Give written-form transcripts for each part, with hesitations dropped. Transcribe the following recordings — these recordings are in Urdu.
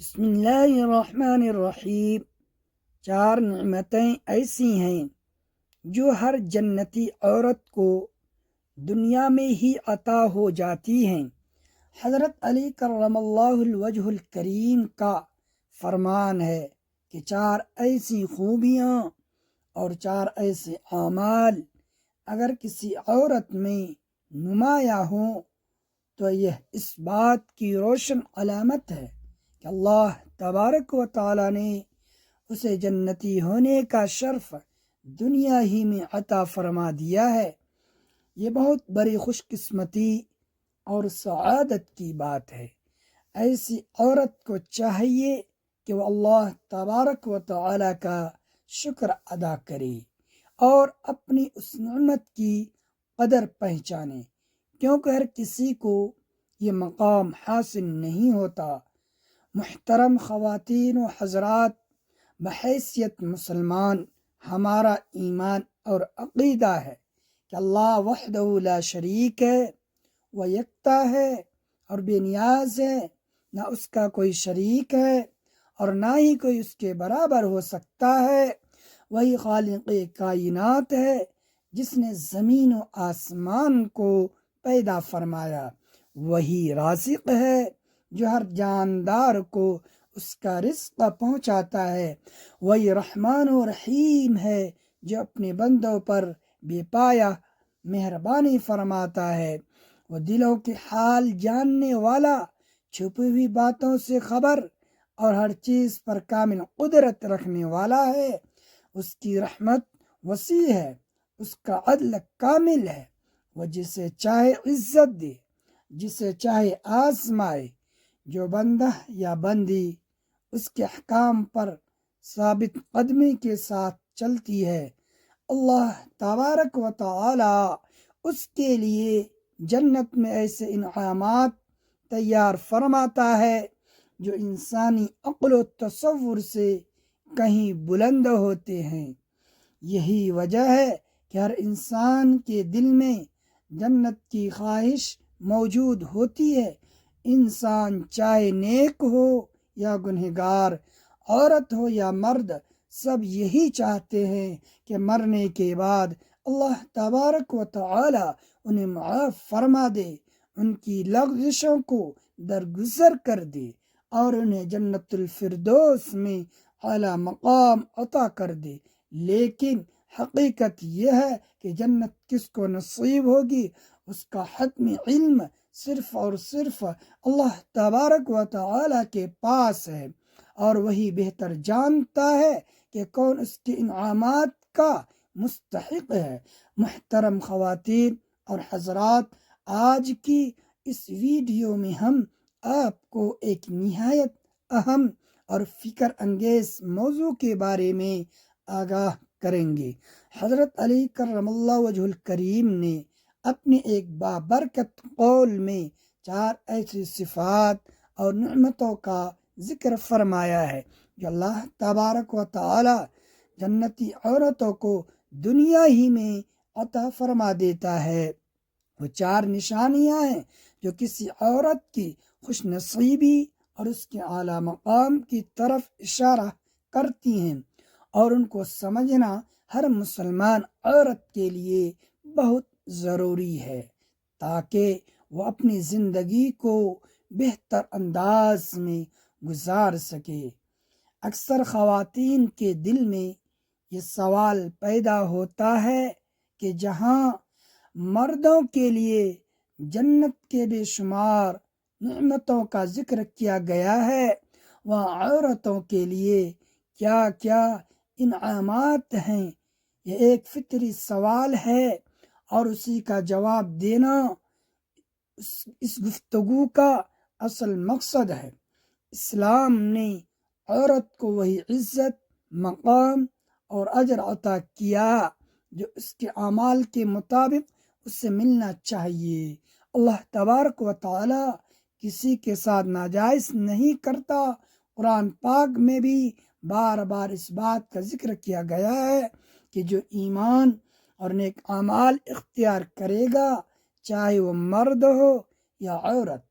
بسم اللہ الرحمن الرحیم۔ چار نعمتیں ایسی ہیں جو ہر جنتی عورت کو دنیا میں ہی عطا ہو جاتی ہیں۔ حضرت علی کرم اللہ الوجہ الکریم کا فرمان ہے کہ چار ایسی خوبیاں اور چار ایسے اعمال اگر کسی عورت میں نمایاں ہوں تو یہ اس بات کی روشن علامت ہے کہ اللہ تبارک و تعالی نے اسے جنتی ہونے کا شرف دنیا ہی میں عطا فرما دیا ہے۔ یہ بہت بڑی خوش قسمتی اور سعادت کی بات ہے۔ ایسی عورت کو چاہیے کہ وہ اللہ تبارک و تعالی کا شکر ادا کرے اور اپنی اس نعمت کی قدر پہچانے، کیونکہ ہر کسی کو یہ مقام حاصل نہیں ہوتا۔ محترم خواتین و حضرات، بحیثیت مسلمان ہمارا ایمان اور عقیدہ ہے کہ اللہ وحدہ لا شریک ہے، وہ یکتا ہے اور بے نیاز ہے، نہ اس کا کوئی شریک ہے اور نہ ہی کوئی اس کے برابر ہو سکتا ہے۔ وہی خالق کائنات ہے جس نے زمین و آسمان کو پیدا فرمایا، وہی رازق ہے جو ہر جاندار کو اس کا رزق پہنچاتا ہے، وہی رحمان و رحیم ہے جو اپنے بندوں پر بے پایا مہربانی فرماتا ہے۔ وہ دلوں کے حال جاننے والا، چھپی ہوئی باتوں سے خبر اور ہر چیز پر کامل قدرت رکھنے والا ہے۔ اس کی رحمت وسیع ہے، اس کا عدل کامل ہے، وہ جسے چاہے عزت دے، جسے چاہے آزمائے۔ جو بندہ یا بندی اس کے احکام پر ثابت قدمی کے ساتھ چلتی ہے، اللہ تبارک و تعالی اس کے لیے جنت میں ایسے انعامات تیار فرماتا ہے جو انسانی عقل و تصور سے کہیں بلند ہوتے ہیں۔ یہی وجہ ہے کہ ہر انسان کے دل میں جنت کی خواہش موجود ہوتی ہے۔ انسان چاہے نیک ہو یا گنہگار، عورت ہو یا مرد، سب یہی چاہتے ہیں کہ مرنے کے بعد اللہ تبارک و تعالی انہیں معاف فرما دے، ان کی لغزشوں کو درگزر کر دے اور انہیں جنت الفردوس میں اعلیٰ مقام عطا کر دے۔ لیکن حقیقت یہ ہے کہ جنت کس کو نصیب ہوگی، اس کا حتمی علم صرف اور صرف اللہ تبارک و تعالی کے پاس ہے، اور وہی بہتر جانتا ہے کہ کون اس کے انعامات کا مستحق ہے۔ محترم خواتین اور حضرات، آج کی اس ویڈیو میں ہم آپ کو ایک نہایت اہم اور فکر انگیز موضوع کے بارے میں آگاہ کریں گے۔ حضرت علی کرم اللہ وجہ الکریم نے اپنے ایک بابرکت قول میں چار ایسی صفات اور نعمتوں کا ذکر فرمایا ہے جو اللہ تبارک و تعالی جنتی عورتوں کو دنیا ہی میں عطا فرما دیتا ہے۔ وہ چار نشانیاں ہیں جو کسی عورت کی خوش نصیبی اور اس کے اعلیٰ مقام کی طرف اشارہ کرتی ہیں، اور ان کو سمجھنا ہر مسلمان عورت کے لیے بہت ضروری ہے تاکہ وہ اپنی زندگی کو بہتر انداز میں گزار سکے۔ اکثر خواتین کے دل میں یہ سوال پیدا ہوتا ہے کہ جہاں مردوں کے لیے جنت کے بے شمار نعمتوں کا ذکر کیا گیا ہے، وہاں عورتوں کے لیے کیا کیا انعامات ہیں؟ یہ ایک فطری سوال ہے اور اسی کا جواب دینا اس گفتگو کا اصل مقصد ہے۔ اسلام نے عورت کو وہی عزت، مقام اور اجر عطا کیا جو اس کے اعمال کے مطابق اس سے ملنا چاہیے۔ اللہ تبارک و تعالی کسی کے ساتھ ناجائز نہیں کرتا۔ قرآن پاک میں بھی بار بار اس بات کا ذکر کیا گیا ہے کہ جو ایمان اور نیک اعمال اختیار کرے گا، چاہے وہ مرد ہو یا عورت،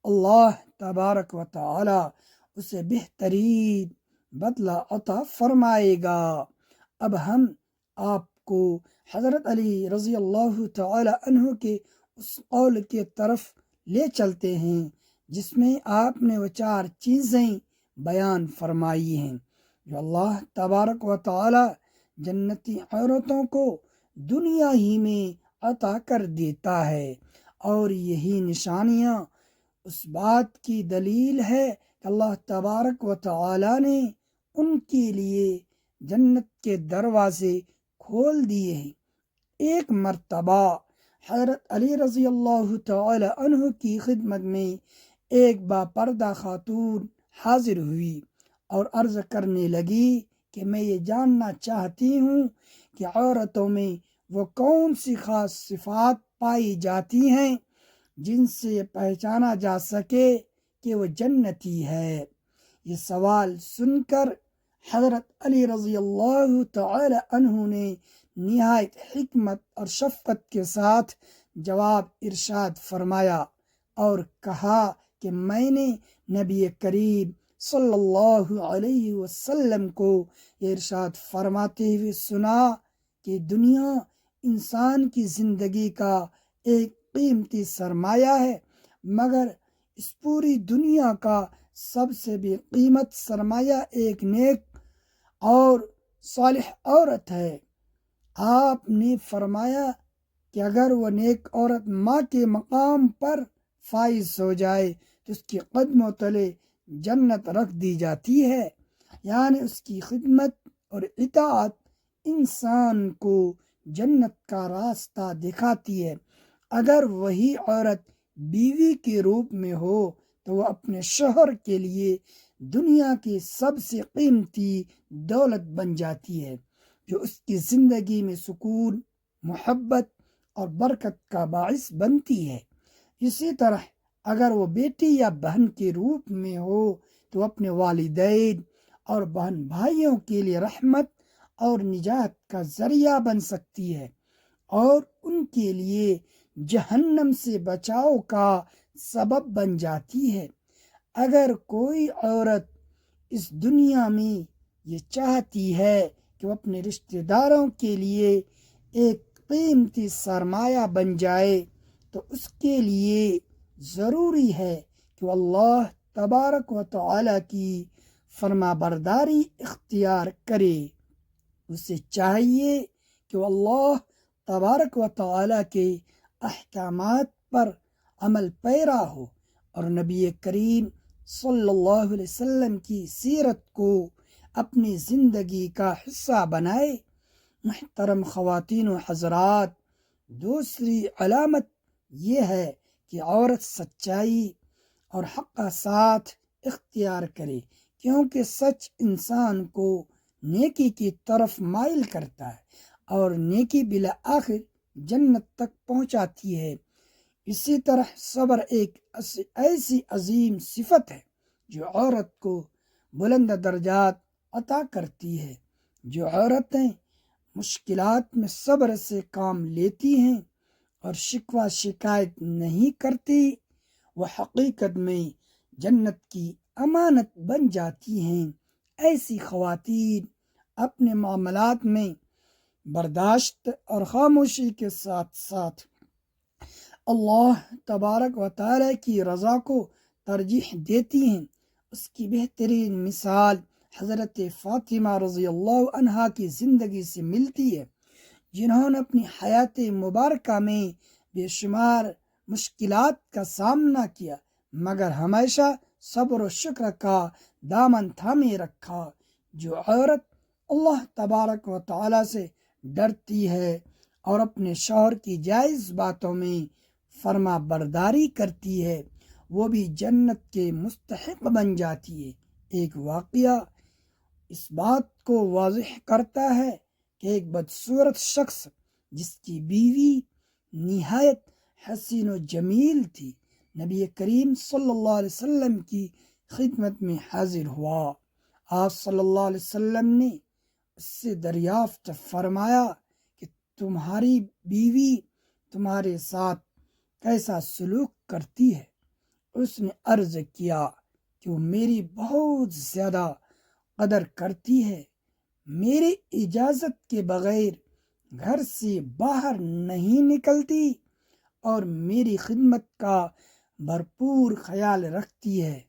اللہ تبارک و تعالی اسے بہترین بدلہ عطا فرمائے گا۔ اب ہم آپ کو حضرت علی رضی اللہ تعالی عنہ کے اس قول کی طرف لے چلتے ہیں جس میں آپ نے وہ 4 چیزیں بیان فرمائی ہیں جو اللہ تبارک و تعالی جنتی عورتوں کو دنیا ہی میں عطا کر دیتا ہے، اور یہی نشانیاں اس بات کی دلیل ہے کہ اللہ تبارک و تعالی نے ان کے لیے جنت کے دروازے کھول دیے ہیں۔ ایک مرتبہ حضرت علی رضی اللہ تعالی عنہ کی خدمت میں ایک باپردہ خاتون حاضر ہوئی اور عرض کرنے لگی کہ میں یہ جاننا چاہتی ہوں کہ عورتوں میں وہ کون سی خاص صفات پائی جاتی ہیں جن سے یہ پہچانا جا سکے کہ وہ جنتی ہے۔ یہ سوال سن کر حضرت علی رضی اللہ تعالی عنہ نے نہایت حکمت اور شفقت کے ساتھ جواب ارشاد فرمایا اور کہا کہ میں نے نبی کریم صلی اللہ علیہ وسلم کو یہ ارشاد فرماتے ہوئے سنا کہ دنیا انسان کی زندگی کا ایک قیمتی سرمایہ ہے، مگر اس پوری دنیا کا سب سے بھی قیمت سرمایہ ایک نیک اور صالح عورت ہے۔ آپ نے فرمایا کہ اگر وہ نیک عورت ماں کے مقام پر فائز ہو جائے تو اس کے قدموں تلے جنت رکھ دی جاتی ہے، یعنی اس کی خدمت اور اطاعت انسان کو جنت کا راستہ دکھاتی ہے۔ اگر وہی عورت بیوی کے روپ میں ہو تو وہ اپنے شوہر کے لیے دنیا کی سب سے قیمتی دولت بن جاتی ہے، جو اس کی زندگی میں سکون، محبت اور برکت کا باعث بنتی ہے۔ اسی طرح اگر وہ بیٹی یا بہن کے روپ میں ہو تو اپنے والدین اور بہن بھائیوں کے لیے رحمت اور نجات کا ذریعہ بن سکتی ہے اور ان کے لیے جہنم سے بچاؤ کا سبب بن جاتی ہے۔ اگر کوئی عورت اس دنیا میں یہ چاہتی ہے کہ وہ اپنے رشتہ داروں کے لیے ایک قیمتی سرمایہ بن جائے تو اس کے لیے ضروری ہے کہ وہ اللہ تبارک و تعالی کی فرما برداری اختیار کرے۔ اسے چاہیے کہ وہ اللہ تبارک و تعالی کے احکامات پر عمل پیرا ہو اور نبی کریم صلی اللہ علیہ وسلم کی سیرت کو اپنی زندگی کا حصہ بنائے۔ محترم خواتین و حضرات، دوسری علامت یہ ہے کہ عورت سچائی اور حق کا ساتھ اختیار کرے، کیونکہ سچ انسان کو نیکی کی طرف مائل کرتا ہے اور نیکی بالآخر جنت تک پہنچاتی ہے۔ اسی طرح صبر ایک ایسی عظیم صفت ہے جو عورت کو بلند درجات عطا کرتی ہے۔ جو عورتیں مشکلات میں صبر سے کام لیتی ہیں اور شکوہ شکایت نہیں کرتی، وہ حقیقت میں جنت کی امانت بن جاتی ہیں۔ ایسی خواتین اپنے معاملات میں برداشت اور خاموشی کے ساتھ ساتھ اللہ تبارک و تعالی کی رضا کو ترجیح دیتی ہیں۔ اس کی بہترین مثال حضرت فاطمہ رضی اللہ عنہا کی زندگی سے ملتی ہے، جنہوں نے اپنی حیات مبارکہ میں بے شمار مشکلات کا سامنا کیا مگر ہمیشہ صبر و شکر کا دامن تھامے رکھا۔ جو عورت اللہ تبارک و تعالی سے ڈرتی ہے اور اپنے شوہر کی جائز باتوں میں فرما برداری کرتی ہے، وہ بھی جنت کے مستحق بن جاتی ہے۔ ایک واقعہ اس بات کو واضح کرتا ہے کہ ایک بدصورت شخص جس کی بیوی نہایت حسین و جمیل تھی، نبی کریم صلی اللہ علیہ وسلم کی خدمت میں حاضر ہوا۔ آپ صلی اللہ علیہ وسلم نے اس سے دریافت فرمایا کہ تمہاری بیوی تمہارے ساتھ کیسا سلوک کرتی ہے؟ اس نے عرض کیا کہ کہ وہ میری بہت زیادہ قدر کرتی ہے، میری اجازت کے بغیر گھر سے باہر نہیں نکلتی اور میری خدمت کا بھرپور خیال رکھتی ہے۔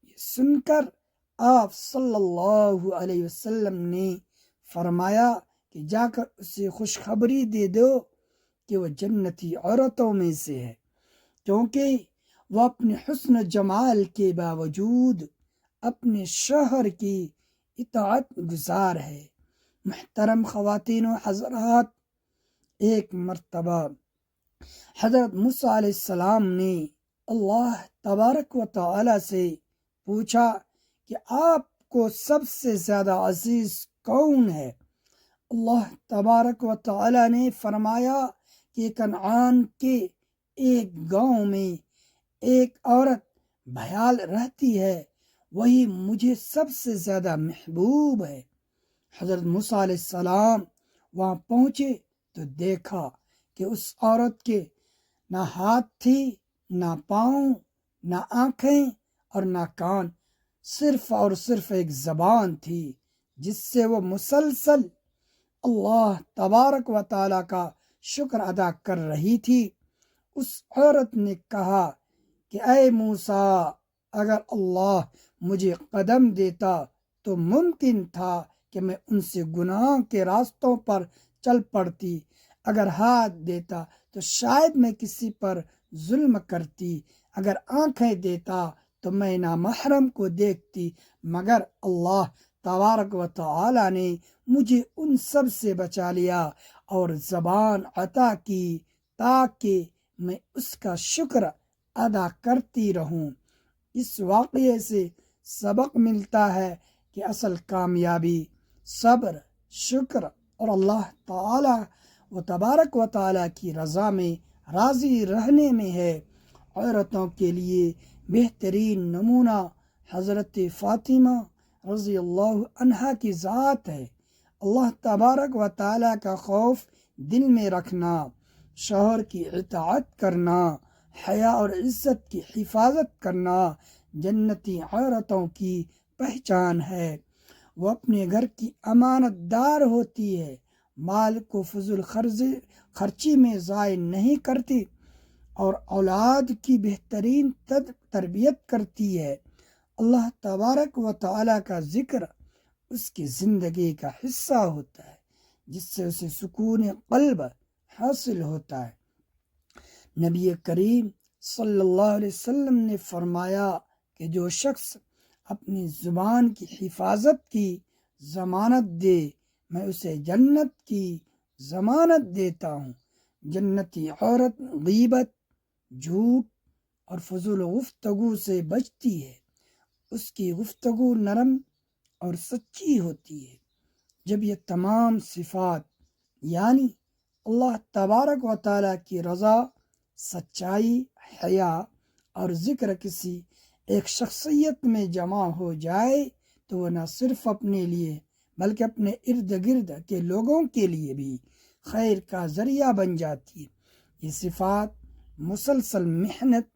یہ سن کر آپ صلی اللہ علیہ وسلم نے فرمایا کہ جا کر اسے خوشخبری دے دو کہ وہ جنتی عورتوں میں سے ہے، کیونکہ وہ اپنے حسن و جمال کے باوجود اپنے شوہر کی اطاعت گزار ہے۔ محترم خواتین و حضرات، ایک مرتبہ حضرت موسیٰ علیہ السلام نے اللہ تبارک و تعالی سے پوچھا کہ آپ کو سب سے زیادہ عزیز کون ہے؟ اللہ تبارک و تعالی نے فرمایا کہ کنعان کے ایک گاؤں میں ایک عورت بھیال رہتی ہے، وہی مجھے سب سے زیادہ محبوب ہے۔ حضرت موسیٰ علیہ السلام وہاں پہنچے تو دیکھا کہ اس عورت کے نہ ہاتھ تھی، نہ پاؤں، نہ آنکھیں اور نہ کان، صرف اور صرف ایک زبان تھی جس سے وہ مسلسل اللہ تبارک و تعالیٰ کا شکر ادا کر رہی تھی۔ اس عورت نے کہا کہ اے موسیٰ، اگر اللہ مجھے قدم دیتا تو ممکن تھا کہ میں ان سے گناہ کے راستوں پر چل پڑتی، اگر ہاتھ دیتا تو شاید میں کسی پر ظلم کرتی، اگر آنکھیں دیتا تو میں نامحرم کو دیکھتی، مگر اللہ تبارک و تعالی نے مجھے ان سب سے بچا لیا اور زبان عطا کی تاکہ میں اس کا شکر ادا کرتی رہوں۔ اس واقعے سے سبق ملتا ہے کہ اصل کامیابی صبر، شکر اور اللہ تعالی و تبارک و تعالی کی رضا میں راضی رہنے میں ہے۔ عورتوں کے لیے بہترین نمونہ حضرت فاطمہ رضی اللہ عنہا کی ذات ہے۔ اللہ تبارک و تعالی کا خوف دل میں رکھنا، شوہر کی اطاعت کرنا، حیا اور عزت کی حفاظت کرنا جنتی عورتوں کی پہچان ہے۔ وہ اپنے گھر کی امانت دار ہوتی ہے، مال کو فضول خرچی میں ضائع نہیں کرتی اور اولاد کی بہترین تربیت کرتی ہے۔ اللہ تبارک و تعالی کا ذکر اس کی زندگی کا حصہ ہوتا ہے، جس سے اسے سکون قلب حاصل ہوتا ہے۔ نبی کریم صلی اللہ علیہ وسلم نے فرمایا کہ جو شخص اپنی زبان کی حفاظت کی ضمانت دے، میں اسے جنت کی ضمانت دیتا ہوں۔ جنتی عورت غیبت، جھوٹ اور فضول گفتگو سے بچتی ہے۔ اس کی گفتگو نرم اور سچی ہوتی ہے۔ جب یہ تمام صفات یعنی اللہ تبارک و تعالیٰ کی رضا، سچائی، حیا اور ذکر کسی ایک شخصیت میں جمع ہو جائے تو وہ نہ صرف اپنے لیے بلکہ اپنے ارد گرد کے لوگوں کے لیے بھی خیر کا ذریعہ بن جاتی ہے۔ یہ صفات مسلسل محنت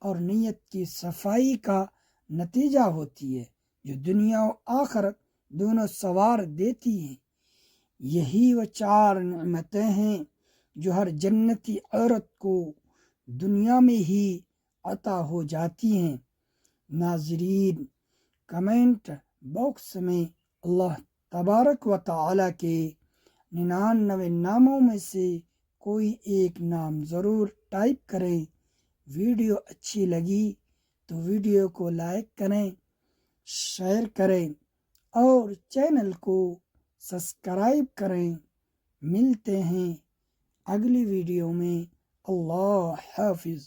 اور نیت کی صفائی کا نتیجہ ہوتی ہے، جو دنیا و آخرت دونوں سنوار دیتی ہیں۔ یہی وہ 4 نعمتیں ہیں جو ہر جنتی عورت کو دنیا میں ہی عطا ہو جاتی ہیں۔ ناظرین، کمنٹ باکس میں اللہ تبارک و تعالی کے 99 ناموں میں سے کوئی ایک نام ضرور ٹائپ کریں۔ ویڈیو اچھی لگی تو ویڈیو کو لائک کریں، شیئر کریں اور چینل کو سبسکرائب کریں۔ ملتے ہیں اگلی ویڈیو میں۔ اللہ حافظ۔